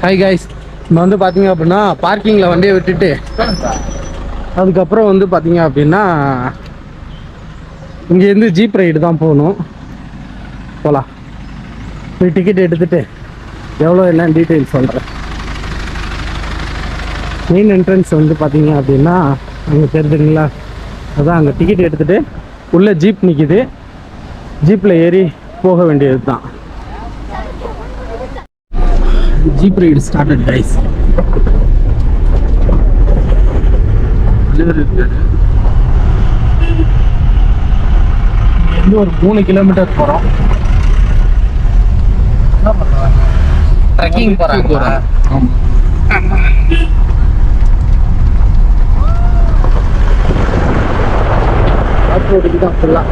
Hi guys, இப்போ வந்து பார்த்தீங்க அப்படின்னா பார்க்கிங்கில் வண்டியை விட்டுட்டு அதுக்கப்புறம் வந்து பார்த்தீங்க அப்படின்னா இங்கேருந்து ஜீப் ரைடு தான் போகணும். போகலாம், போய் டிக்கெட் எடுத்துகிட்டு எவ்வளோ என்னன்னு டீட்டெயில்ஸ் சொல்கிறேன். மெயின் என்ட்ரன்ஸ் வந்து பார்த்தீங்க அப்படின்னா அங்கே தெரிஞ்சுங்களா, அதான் அங்கே டிக்கெட் எடுத்துகிட்டு உள்ளே ஜீப் நிற்கிது. ஜீப்பில் ஏறி போக வேண்டியது தான். Jeep ride started guys. இங்க ஒரு 3 கிலோமீட்டர் போறோம். என்ன பண்றாங்க? ட்ரெக்கிங் போறாங்க. ஆமா. ஆஃப் ரோடுக்கு தான் ஃபுல்லா.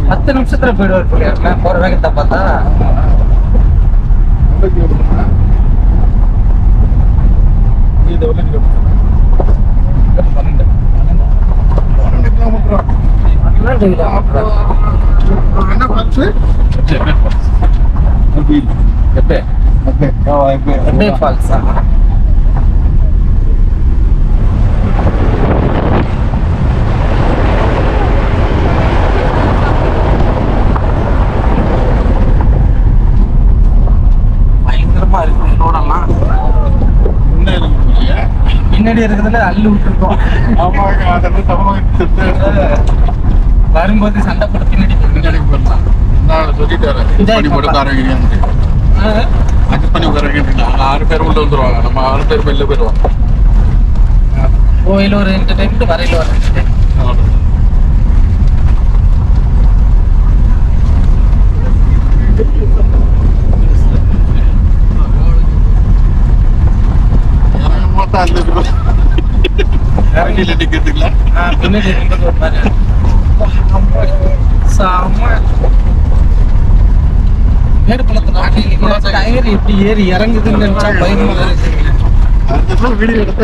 பத்து நிமிஷத்துல போயிடுவார் போற வேகத்தை பார்த்தா. பின்னாடி இருக்கிறதுல அள்ளு விட்டுருக்கோம். வரும்போது சண்டை போட்டு பின்னாடி போயிடலாம். அட்ஜஸ்ட் பண்ணி உட்கார 6 பேர் உள்ள வந்துருவாங்க. நம்ம 6 பேர் வெளில போயிடுவோம். கோயில ஒரு என்டர்டைன்மெண்ட், வரையில ஒரு என்டர்டைன்மெண்ட். டயர் எப்படி ஏறி இறங்குதுன்னு நினைச்சா பயமா இருக்கு. வீடியோ எடுத்த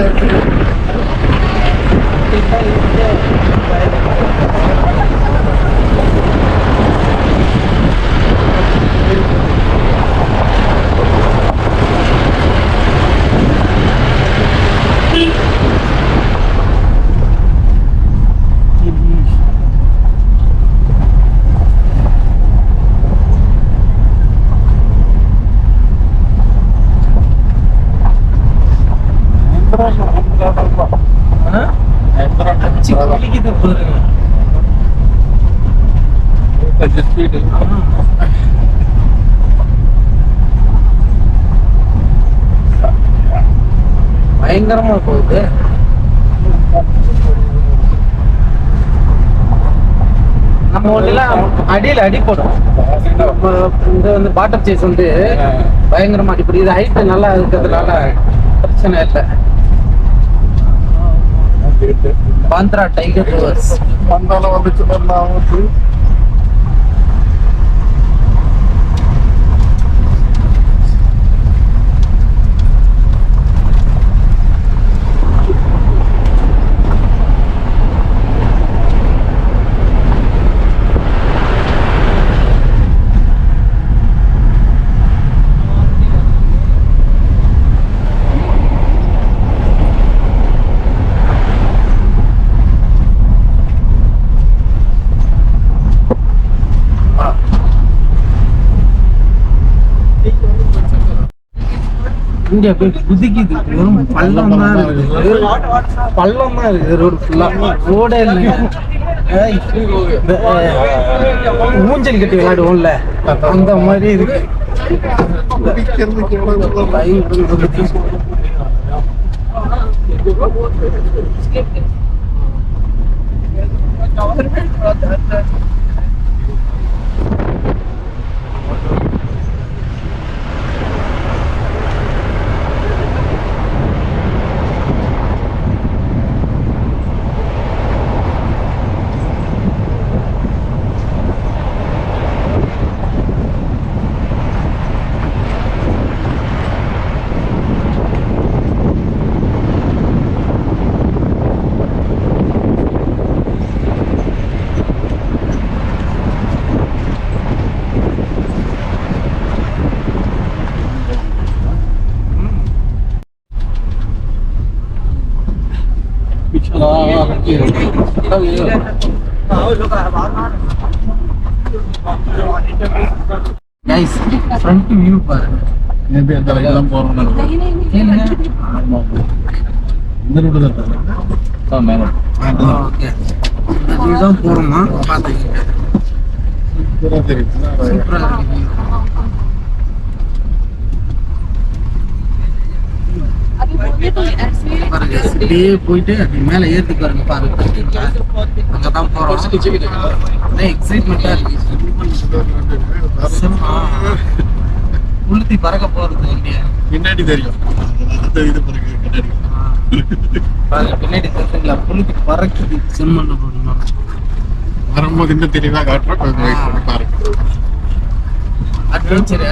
பயங்கரமா போகுது. நம்ம ஒண்ணுலாம் அடியில அடி போடும். இந்த வந்து பாட்டர் சேஸ் வந்து பயங்கரமா அடிப்படி. இது ஹைட் நல்லா இருக்கிறதுனால பிரச்சனை இல்லை. பாந்த்ரா டைகர் ரிவர்ஸ் வந்தாலும் வந்துச்சு. இங்க போய் குதிக்குது. வெறும் பள்ளம் தான் இருக்குது. பள்ளம் தான் இருக்குது ரோடு ஃபுல்லா. ரோடே இல்லைங்க. ஊஞ்சல் கட்டி விளையாடுவோம்ல அந்த மாதிரி இருக்கு. கைஸ் ஃப்ரண்ட் வியூ பாருங்க. மேபி அந்த வழியா தான் போறோம்னு ஏனுங்க? ஆமா இந்த ரூட் தான் மேல ஓகே, இதுதான் போறோமா? பாத்துக்கங்க, சூப்பரா தெரியுது. சூப்பரா இருக்கு. பாருங்க, இப்படியே போயிட்டு அப்படி மேல ஏறி பாருங்க. பாருங்க, அங்கதான் போறோம். எக்ஸைட்மெண்டா இருக்கு. உளுத்தி பறக்க போறது வண்டியா பின்னாடி தெரியும். அந்த இது பாருங்க பின்னாடி. பாருங்க, பின்னாடி தெரியுங்களா? புளுத்தி பறக்குது. செம்மண்ண போடணும். வரும்போது இன்னும் தெளிவா காட்டுறோம். கொஞ்சம் வெயிட் பண்ணி பாருங்க. அட்வென்ச்சர்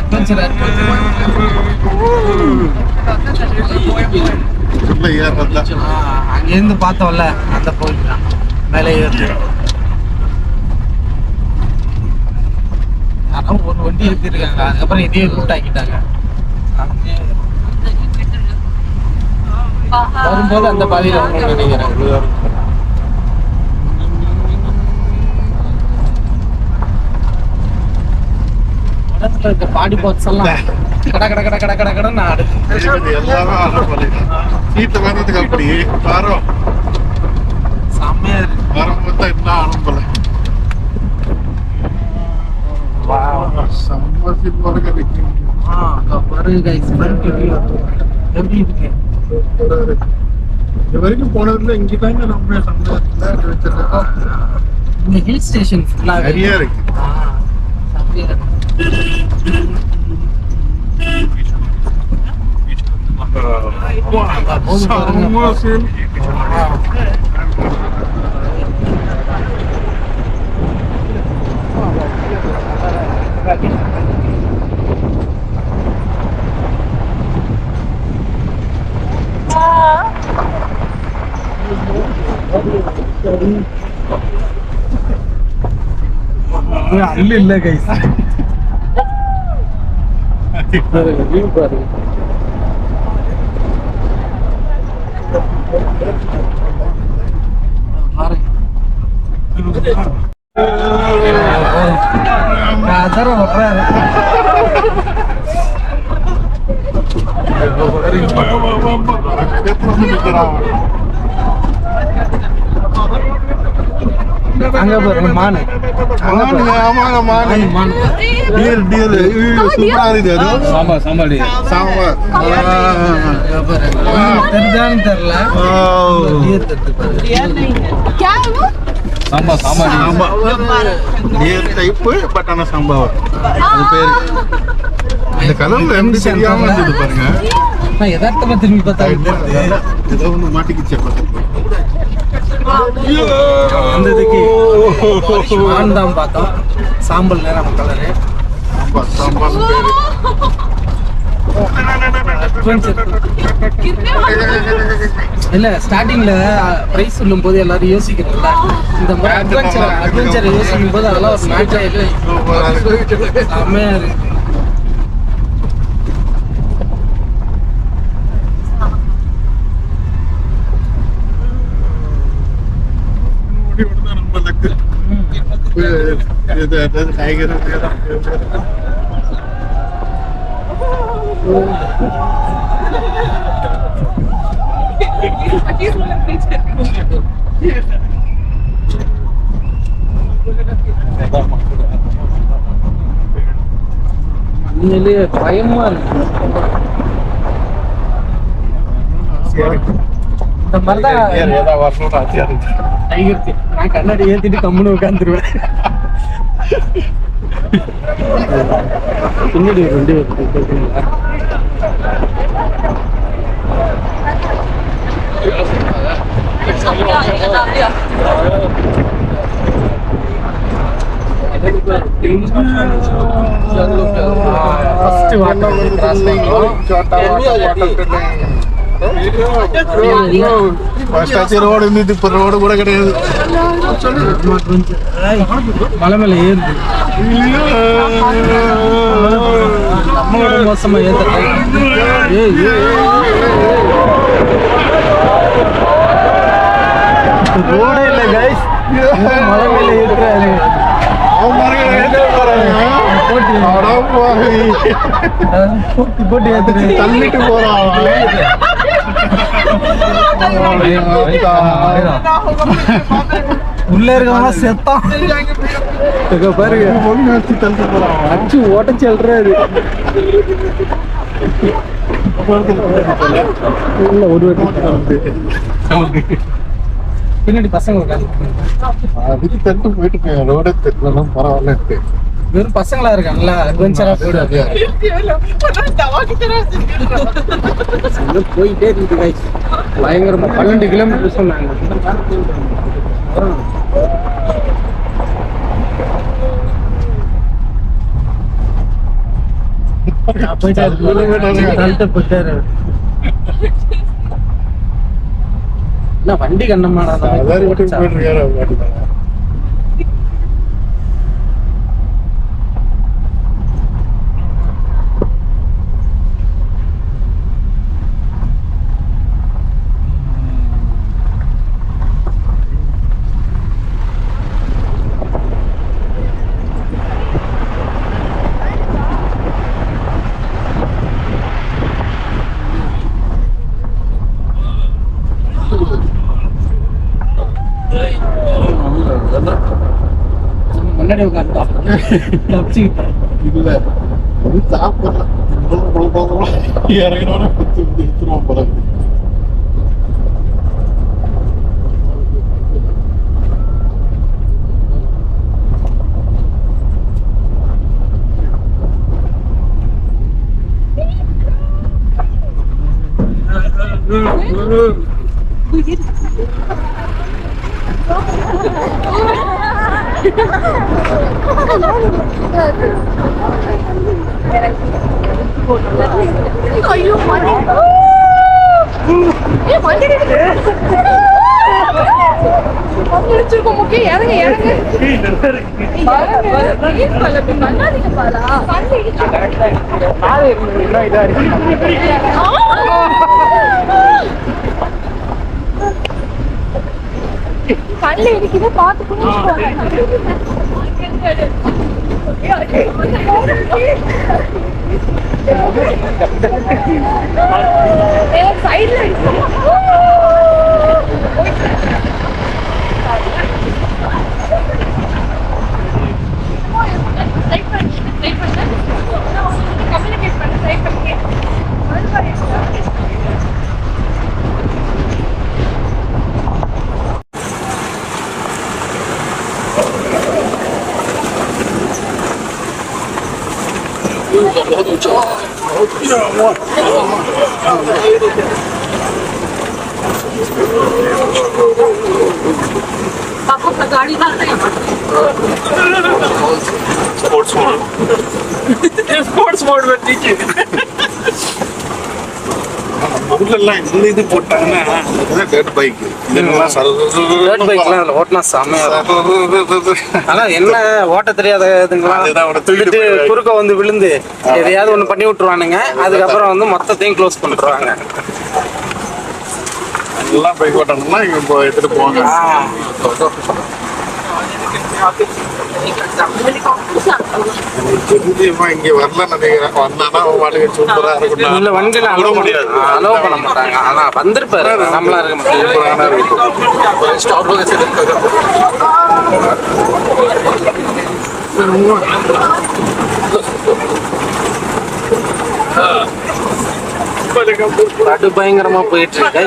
உள்ள ஏறதா அங்கேருந்து பார்த்தோம்ல, அந்த கோயில் தான் மேலே ஏறுது. யாரும் ஒரு வண்டி எடுத்துருக்காங்க, அதுக்கப்புறம் இதே ரூட் ஆக்கிட்டாங்க. வரும்போது அந்த பாதையில வரணும்னு நினைக்கிறேன். இடத்துல இருக்க பாடி பாக்ஸ் எல்லாம் கட கட கட கட கட கடன்னு ஆடுது. எல்லாமே சீட்டு வர்றதுக்கு அப்படி வரோம். செம்மையா இருக்கு. வரும்போது தான் என்ன ஆனும் போல. செம்ம சீட் பாருங்க. பாருங்க கைஸ், ஃப்ரண்ட் வியூ எப்படி இருக்கு? இது வரைக்கும் போனதுல இங்கதாங்க நம்ம இந்த ஹில் ஸ்டேஷன் நிறைய இருக்கு. அல்ல இல்ல கைஸ், வியூ பாருங்க. அதரம் வர்றாரு. அங்க பாருங்க மானு. ஆமாங்க மானு. மானு டீர் சூப்பரா இருக்கு. அது சாம்பார் தெரிஞ்சான்னு தெரியல. டீர் டைப் பட் ஆனா சாம்பார் அது பேரு. இந்த கலர்ல எப்படி தெரியாம இருந்தது பாருங்க. நான் யதார்த்தமா திரும்பி பார்த்தா ஏதோ ஒண்ணு மாட்டிக்கிச்சு. அந்த இதுக்கு மான் தான் பார்த்தோம். சாம்பல் நேரம் கலரு. சாம்பார் பேரு. இல்ல ஸ்டார்டிங்ல பிரைஸ் சொல்லும் போது எல்லாரும் யோசிக்கிறோம்ல, இந்த மாதிரி அட்வென்ச்சர் யோசிக்கும் போது அதெல்லாம் ஒரு மேட்ச் ஆயிட்டு செம்மையா இருக்கு. ரொம்ப லக்கு. டைகர் உண்மையிலேயே பயமா இருக்கு. இந்த மாதிரிதான் வரணும்னு ஆசையா இருக்கு. டைகருக்கு நான் கண்ணாடி ஏத்திட்டு கம்முன்னு உட்காந்துருவேன். பின்னாடி ஒரு வண்டி வருது. ஃபர்ஸ்ட் வாட்டர் கிராஸ் பண்ணிக்கலாம். ரோடு இருந்தது, இப்ப ரோடு கூட கிடையாது. மலை மேல ஏறுது. நம்மளோட மோசமா ஏத்த ரோடே இல்லை கைஸ், மலை மேல இருக்கிறாரு. போட்டு ஏத்துட்டு தள்ளிட்டு போறான். உள்ள இருக்கவங்க செத்தான். பாருங்க, தள்ளிட்டு போறான். அச்சு ஓட்டச்சு எழுறாரு. இல்ல ஒரு பின்னாடி பசங்க அதுக்கு தட்டு போயிட்டு இருக்கேன். ரோடே தெரியலாம், பரவாயில்ல. வெறும் பசங்களா இருக்காங்கல்ல, அட்வென்ச்சரா போயிட்டு போயிட்டே இருக்கு guys. பயங்கரமா 12 கிலோமீட்டர் சொன்னாங்க. போயிட்டாரு. என்ன வண்டி கண்ணமாடா போயிட்டு இருக்காரு. முன்னாடி உட்காந்துட்டான். இல்ல அது சாப்பிடலாம். இறங்கினோட எடுத்துருவோம் போல. ஐயோ முடிச்சிருக்கோம். முக்கிய இறங்க இறங்க பண்ணாதீங்க பாலா. கண்ணில் இடிக்குது, பார்த்து சைட்ல கம்யூனிகேட் பண்ண ட்ரை பண்ணி पापा का गाड़ी डाल रहे हैं स्पोर्ट्स मोड में नीचे ஊர்லாம் இந்த இது போட்டாங்கன்னா டர்ட் பைக். டர்ட் பைக்லாம் அதில் ஓட்டினா செம்மையா இருக்கும். ஆனா என்ன ஓட்ட தெரியாததுங்களாம் திருட்டு குறுக்க வந்து விழுந்து எதையாவது ஒண்ணு பண்ணி விட்டுருவானுங்க. அதுக்கப்புறம் வந்து மொத்தத்தையும் க்ளோஸ் பண்ணிடுவாங்க. எல்லாம் பைக் ஓட்டணும்னா இங்க இப்போ எடுத்துட்டு போவாங்க. இங்க வரல நினைக்கிறேன். வந்தானா வாடகை சூப்பரா இருக்கும். இல்ல வண்டியில அலோவ் முடியாது, அலோவ் பண்ண மாட்டாங்க. ஆனா வந்திருப்பாரு, நம்மளா இருக்க மாட்டேன். பயங்கரமா போயிட்டு இருக்கு.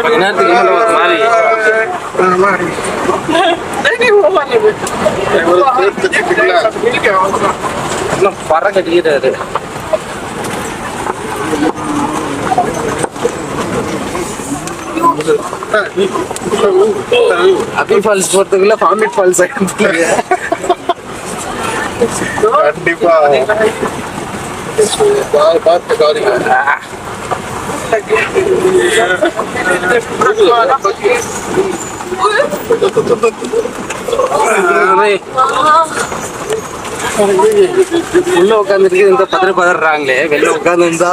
கொஞ்ச நேரத்துக்கு மேல ஒரு மாதிரி பற கட்டிக்கிறாரு. அபி ஃபால்ஸ் போறதுக்குள்ள ஃபார்மிட் ஃபால்ஸ் கண்டிப்பா பார்த்து காரியம். உள்ள உட்காந்துருக்கு இந்த பதறாங்களே, வெளில உட்காந்து இருந்தா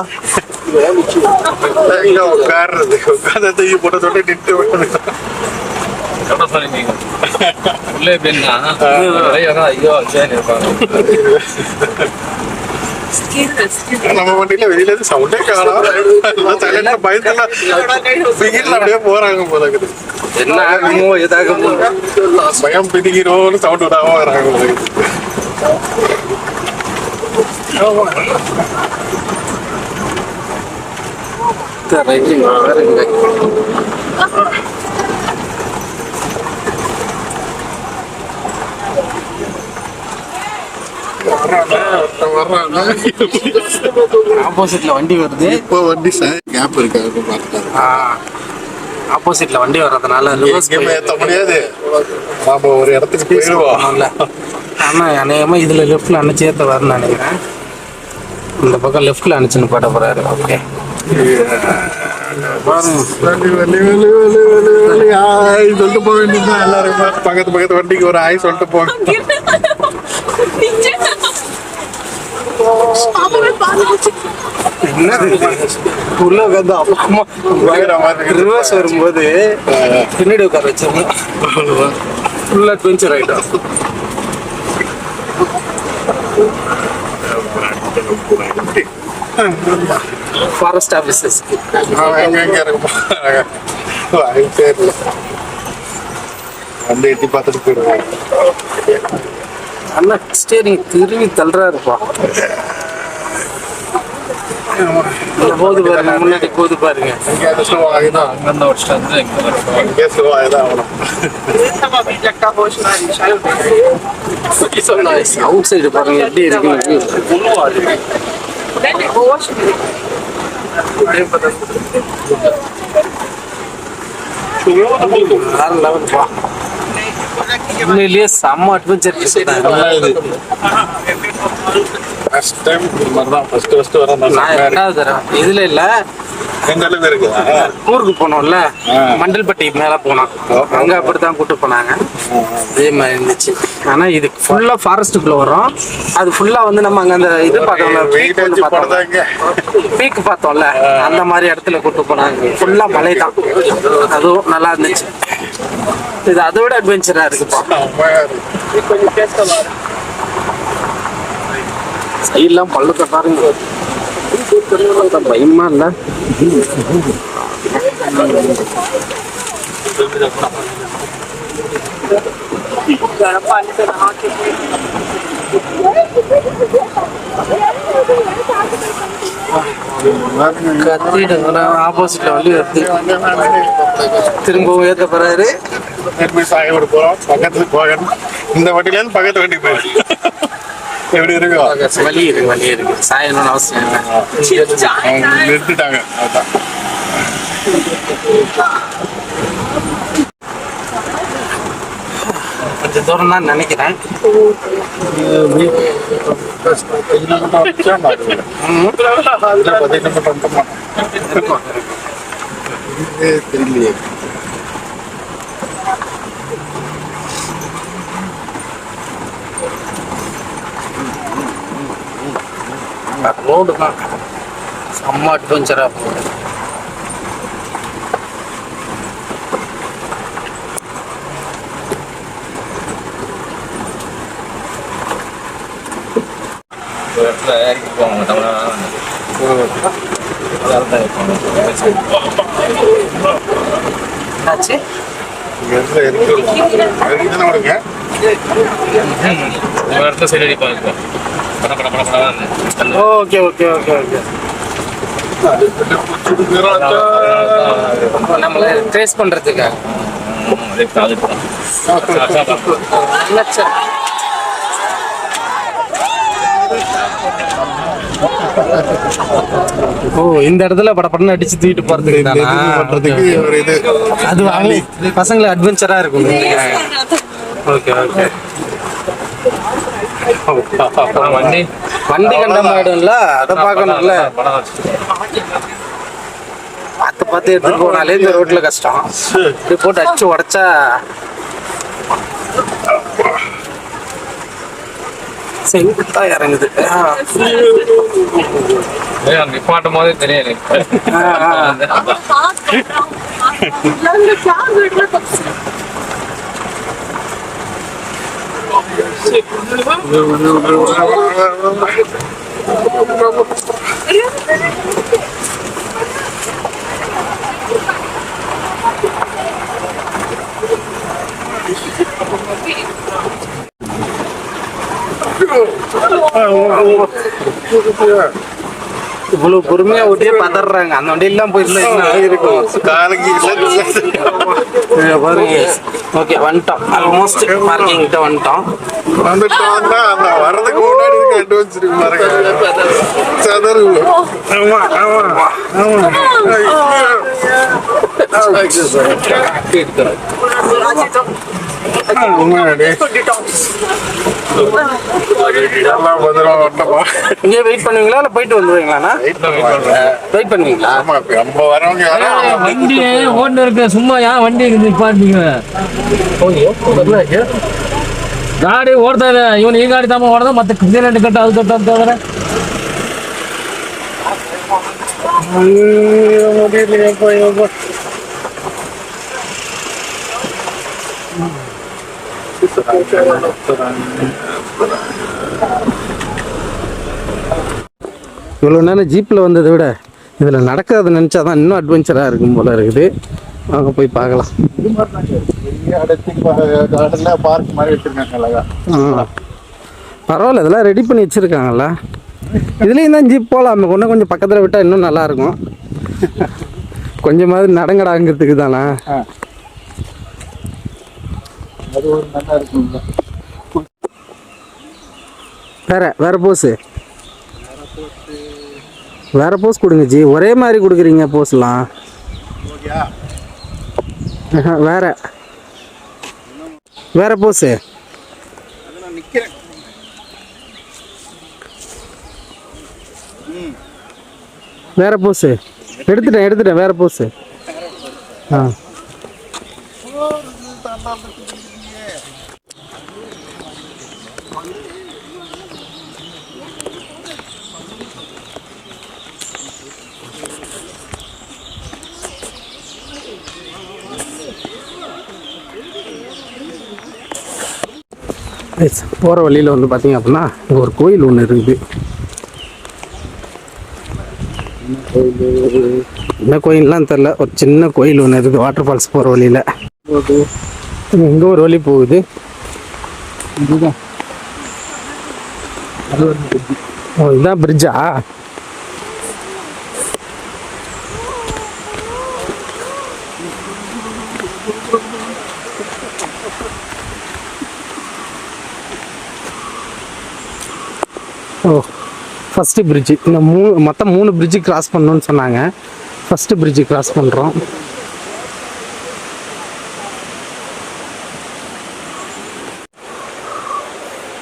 உட்கார்றது உட்காந்து தூக்கி போட்ட தொட்டு நின்று சொன்னீங்க உள்ளே எப்படின்னா ஐயோ சரி இருப்பாங்க. நம்ம வண்டியில வெளியில இருந்து சவுண்டே காணோம். பயத்துல பிகில் அப்படியே போறாங்க போல இருக்குது. என்ன ஆகுமோ ஏதாகுமோ பயம் பிடிக்கிறோம்னு சவுண்ட் விடாம வராங்க போல இருக்குது. ஆப்போசிட்ல வண்டி வருது. இப்போ வண்டி கேப் இருக்காது பார்த்துட்டாங்க. ஆப்போசிட்ல வண்டி வர்றதுனால ரிவர்ஸ் எங்கேயுமே ஏற்ற முடியாது. நாம ஒரு இடத்துக்கு போயிடுவோம். ஆனா அநேகமா இதுல லெஃப்ட்ல அணைச்சு ஏத்த வரணும்னு நினைக்கிறேன். இந்த பக்கம் லெஃப்ட்ல அணைச்சுன்னு பாட போறாரு. ஓகே ஆய் சொல்லிட்டு போக வேண்டியதுதான். எல்லாரும் பக்கத்து பக்கத்து வண்டிக்கு ஒரு ஆய் சொல்லிட்டு போங்க. உள்ள உட்காந்து அம்மா ரிவர்ஸ் வரும்போது பின்னாடி உட்கார வச்சிருந்தோம். ஃபுல் அட்வென்ச்சர் ஆயிட்டோம். ஃபாரஸ்ட் ஆஃபீஸர்ஸ் எங்க இருக்கு தெரியல. வந்து எட்டி பார்த்துட்டு போயிடுவாங்க. அண்ணா ஸ்டேரிங் திரும்பி தள்ளுறாருப்பா. போது பாருங்க, முன்னாடி போது பாருங்க. எங்கேயாவது ஸ்லோ ஆகிதான் அங்கேருந்து வச்சுட்டு வந்து இங்கே ஸ்லோ ஆகிதான் ஆகணும். அவுட் சைடு பாருங்க எப்படி இருக்கு. வேற லெவல் பா. உண்மையிலேயே செம்ம அட்வென்ச்சர். ஃபர்ஸ்ட் டைம் இது மாதிரி தான். ஃபர்ஸ்ட் வரேன் நான் ரெண்டாவது தடவை இதுல இல்ல. எங்க அளவு இருக்குதா? ஊருக்கு போனோம்ல, மண்டல்பட்டி மேல போனோம். அங்க அப்படித்தான் கூட்டு போனாங்க. அதே மாதிரி இருந்துச்சு. ஆனா இது ஃபுல்லா ஃபாரஸ்ட்டுக்குள்ள வரும். அது ஃபுல்லா வந்து நம்ம அங்க அந்த இது பார்த்தோம்ல, பீக் பார்த்தோம்ல, அந்த மாதிரி இடத்துல கூட்டு போனாங்க. ஃபுல்லா மலை தான். அதுவும் நல்லா இருந்துச்சு. இது அதை விட அட்வென்ச்சரா இருக்குப்பா. சைட்லாம் பள்ளத்தை பாருங்க. பயமா இல்ல. கத்திட்டு ஆப்போசிட்ல வண்டி வருது. திரும்பவும் ஏத்த போறாரு. சாய போறோம். பக்கத்துல போகணும். இந்த வண்டியில இருந்து பக்கத்து வண்டி போயிடும். எப்படி இருக்கும்? வலி இருக்கு. சாயணும்னு அவசியம் இல்லை. நிறுத்திட்டாங்க. அதான் கொஞ்சம் தூரம் தான் நினைக்கிறேன். தெரியலையே. ரோடு தான் செம்ம அட்வென்ச்சரா போகுது. ஒரு இடத்துல இறக்கி போவாங்க தமிழ்நாடு. என்னாச்சு? ஒரு இடத்துல சைடு அடிப்பாங்க. ஓகே நம்மளை ட்ரேஸ் பண்றதுக்காக. ஓ, இந்த இடத்துல படப்படன்னு அடிச்சு தூக்கிட்டு போறதுக்கு தானா? அது பசங்களுக்கு அட்வென்ச்சரா இருக்கும். ஓகே வண்டி கண்டமாயிடும்ல, அதை பார்க்கணும்ல. பார்த்து எடுத்துட்டு போனாலே இந்த ரோட்ல கஷ்டம். இப்படி போட்டு அடிச்சு உடைச்சா செங்குத்தா இறங்குது. நிப்பாட்டும் போதே தெரியும். இவ்வளவு பொறுமையா ஓட்டியே பதறாங்க. அந்த வண்டியெல்லாம் போயிருந்தா இருக்கும். காலங்கி பாருங்க. ஓகே, வந்துட்டோம். ஆல்மோஸ்ட் பார்க்கிங் கிட்ட வந்துட்டோம். வந்துட்டோம்னா அந்த வர்றதுக்கு முன்னாடி கண்டு வச்சிருக்கு பாருங்க. சதறு. ஆமா ஆமா ஆமா. இங்கே வெயிட் பண்ணுவீங்களா இல்ல போயிட்டு வந்துருவீங்களா? வெயிட் பண்ணுவீங்களா? நம்ம வரவங்க வண்டியே ஓட்டு இருக்க சும்மா ஏன் வண்டி நிப்பாட்டீங்க? ಗಾಡಿ ಓಡ್ತಾ ಇದೆ. ಇವನು ಈ ಗಾಡಿ ತಮ್ಮ ಹೊಡೆದ ಮತ್ತೆ ಕ್ಲಿಯರ್ ಕಟ್ಟ ಅದು ಕಟ್ಟ ಅಂತ ಹೇಳಿದ್ರೆ இவ்வளோ நேரம் ஜீப்பில் வந்ததை விட இதில் நடக்கிறத நினச்சா தான் இன்னும் அட்வென்ச்சராக இருக்கும் போல இருக்குது. வாங்க போய் பார்க்கலாம். பார்க் மாதிரி வச்சிருக்காங்க. பரவாயில்ல, இதெல்லாம் ரெடி பண்ணி வச்சுருக்காங்கல்ல. இதுலேயும் தான் ஜீப் போகலாம். இன்னும் கொஞ்சம் பக்கத்தில் விட்டால் இன்னும் நல்லாயிருக்கும். கொஞ்சமாவது நடங்கடாங்கிறதுக்கு தானே. அது ஒரு நல்லா இருக்குங்க. வேற போஸ் கொடுங்க ஜி. ஒரே மாதிரி கொடுக்குறீங்க போஸ்லாம். வேற போஸ். வேற போஸ் எடுத்துட்டேன். வேற போஸ். போகிற வழியில் வந்து பார்த்தீங்க அப்படின்னா இங்கே ஒரு கோயில் ஒன்று இருக்குது. என்ன கோயில்லாம் தெரில, ஒரு சின்ன கோயில் ஒன்று இருக்குது வாட்டர் ஃபால்ஸ் போகிற வழியில். இங்கே ஒரு வழி போகுது. ஓ, இதுதான் பிரிட்ஜா? ஓ, ஃபஸ்ட்டு பிரிட்ஜு. இந்த மொத்தம் 3 பிரிட்ஜு கிராஸ் பண்ணணும்னு சொன்னாங்க. ஃபஸ்ட்டு பிரிட்ஜு கிராஸ் பண்ணுறோம்.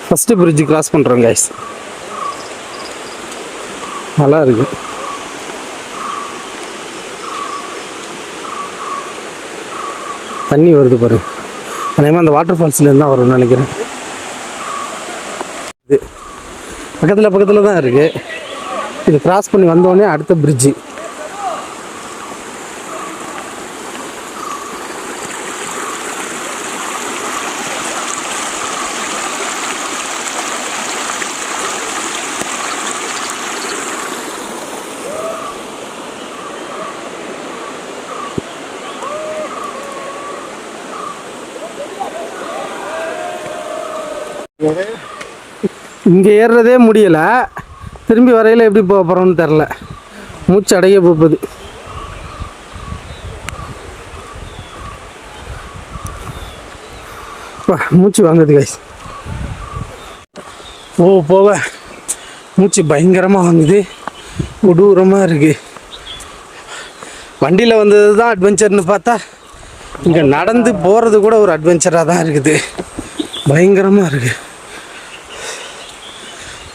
ஃபஸ்ட்டு பிரிட்ஜு கிராஸ் பண்ணுறோம் கைஸ். நல்லா இருக்கு. தண்ணி வருது பாருங்க. அதேமாதிரி அந்த வாட்டர் ஃபால்ஸ்லேருந்து தான் வரும்னு நினைக்கிறேன். இது பக்கத்தில் தான் இருக்குது. இது கிராஸ் பண்ணி வந்தோடனே அடுத்த பிரிட்ஜு. இங்கே ஏறுறதே முடியலை. திரும்பி வரையில் எப்படி போக போகிறோம்னு தெரில. மூச்சு அடைய போகுது. மூச்சு வாங்குது கைஸ். போக மூச்சு பயங்கரமாக வாங்குது. கொடூரமாக இருக்குது. வண்டியில் வந்தது தான் அட்வென்ச்சர்னு பார்த்தா இங்கே நடந்து போகிறது கூட ஒரு அட்வென்ச்சராக தான் இருக்குது. பயங்கரமாக இருக்குது.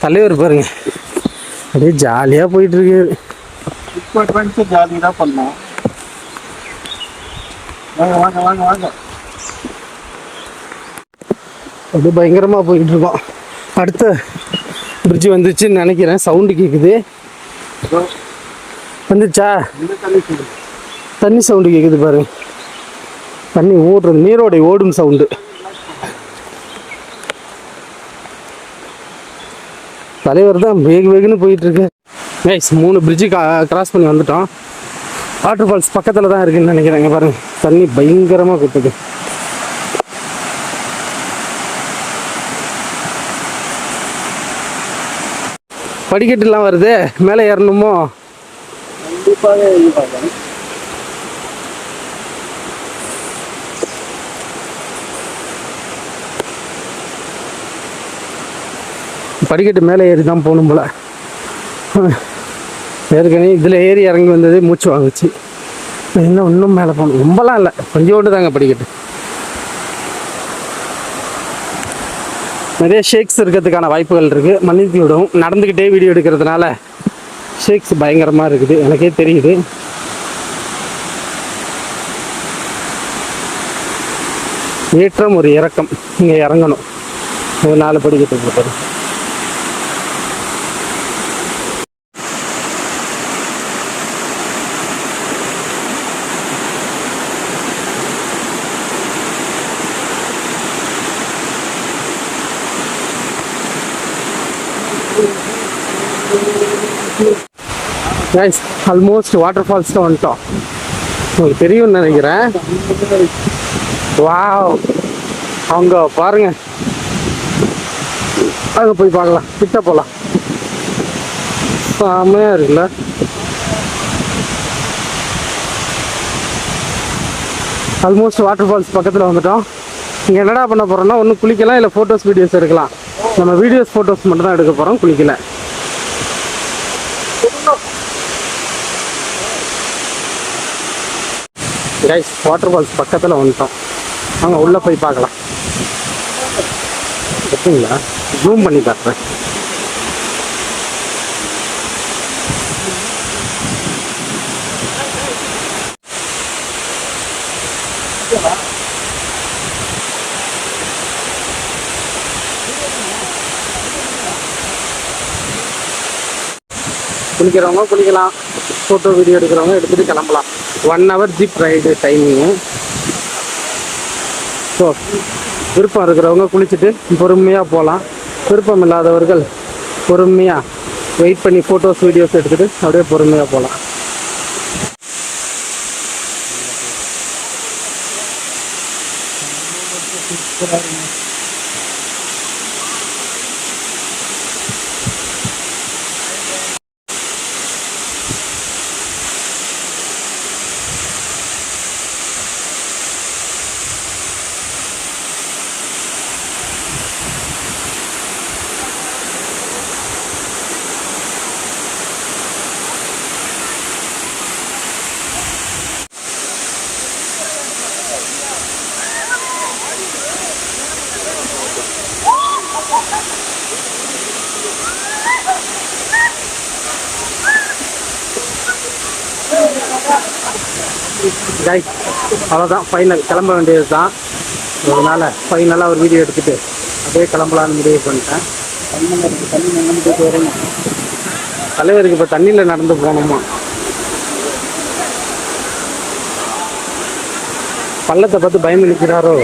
தலைவர் பாருங்க, அப்படியே ஜாலியாக போயிட்டுருக்கு. ஜாலி தான் பண்ணோம். வாங்க. அப்படியே பயங்கரமாக போயிட்டுருக்கோம். அடுத்த பிரிட்ஜு வந்துச்சுன்னு நினைக்கிறேன். சவுண்டு கேட்குது. வந்துச்சா? தண்ணி சவுண்டு கேட்குது பாருங்க. தண்ணி ஓடுறது, நீரோடை ஓடும் சவுண்டு. தலைவர் தான் வேகுன்னு போயிட்டு இருக்கு. கைஸ் 3 பிரிட்ஜு கிராஸ் பண்ணி வந்துட்டோம். வாட்டர் ஃபால்ஸ் பக்கத்தில் தான் இருக்குன்னு நினைக்கிறேங்க. பாருங்க தண்ணி பயங்கரமாக கொட்டுது. படிக்கட்டுலாம் வருது, மேலே ஏறணுமோ? படிக்கட்டு மேலே ஏறி தான் போகணும் போல. ஏற்கனவே இதில் ஏறி இறங்கி வந்ததே மூச்சு வாங்குச்சு. இன்னும் மேலே போகணும். ரொம்பலாம் இல்லை, கொஞ்சோண்டு தாங்க படிக்கட்டு. நிறைய ஷேக்ஸ் இருக்கிறதுக்கான வாய்ப்புகள் இருக்குது. மன்னித்து விடும், நடந்துக்கிட்டே வீடியோ எடுக்கிறதுனால ஷேக்ஸ் பயங்கரமாக இருக்குது, எனக்கே தெரியுது. ஏற்றம் ஒரு இறக்கம். இங்கே இறங்கணும். ஒரு 4 படிக்கட்டு கொடுப்பாரு. கைஸ் ஆல்மோஸ்ட் வாட்டர் ஃபால்ஸ் தான் வந்துட்டோம். உங்களுக்கு தெரியும்னு நினைக்கிறேன். வாவ், அவங்க பாருங்க, அங்கே போய் பார்க்கலாம், கிட்ட போகலாம். செம்மையாக இருக்குல்ல. ஆல்மோஸ்ட் வாட்டர் ஃபால்ஸ் பக்கத்தில் வந்துட்டோம். இங்கே என்னடா பண்ண போகிறோம்னா, ஒன்று குளிக்கலாம், இல்லை ஃபோட்டோஸ் வீடியோஸ் எடுக்கலாம். நம்ம வீடியோஸ் ஃபோட்டோஸ் மட்டும் தான் எடுக்க போகிறோம், குளிக்கல. கைஸ் வாட்டர் ஃபால்ஸ் பக்கத்தில் வந்துட்டோம். அங்கே உள்ளே போய் பார்க்கலாம். ஓகேங்களா, ஜூம் பண்ணி காட்டுறேன். குளிக்கிறவங்க குளிக்கலாம், ஃபோட்டோ வீடியோ எடுக்கிறவங்க எடுத்துகிட்டு கிளம்பலாம். 1 hour jeep ride timing. So விருப்பம் இருக்கிறவங்க குளிச்சுட்டு பொறுமையாக போகலாம். விருப்பம் இல்லாதவர்கள் பொறுமையாக வெயிட் பண்ணி ஃபோட்டோஸ் வீடியோஸ் எடுத்துகிட்டு அப்படியே பொறுமையாக போகலாம். கைஸ் அவ்வளோதான், ஃபைனல் கிளம்ப வேண்டியது தான். அதனால் ஃபைனலாக ஒரு வீடியோ எடுத்துகிட்டு அப்படியே கிளம்பலான்னு முடிவு பண்ணிட்டேன். தலைவருக்கு இப்போ தண்ணியில் நடந்து போகணுமா? பள்ளத்தை பார்த்து பயம் நிற்கிறாரோ?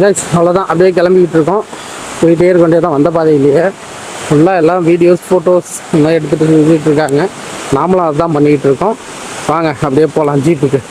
கைஸ் அவ்வளோதான், அப்படியே கிளம்பிக்கிட்டு இருக்கோம். போயிட்டே இருக்க வேண்டியது தான். வந்த பாதையிலேயே ஃபுல்லாக எல்லாம் வீடியோஸ் ஃபோட்டோஸ் இந்த மாதிரி எடுத்துகிட்டு இருக்காங்க. நாமளும் அதுதான் பண்ணிக்கிட்டு இருக்கோம். வாங்க அப்படியே போகலாம் ஜீப்புக்கு.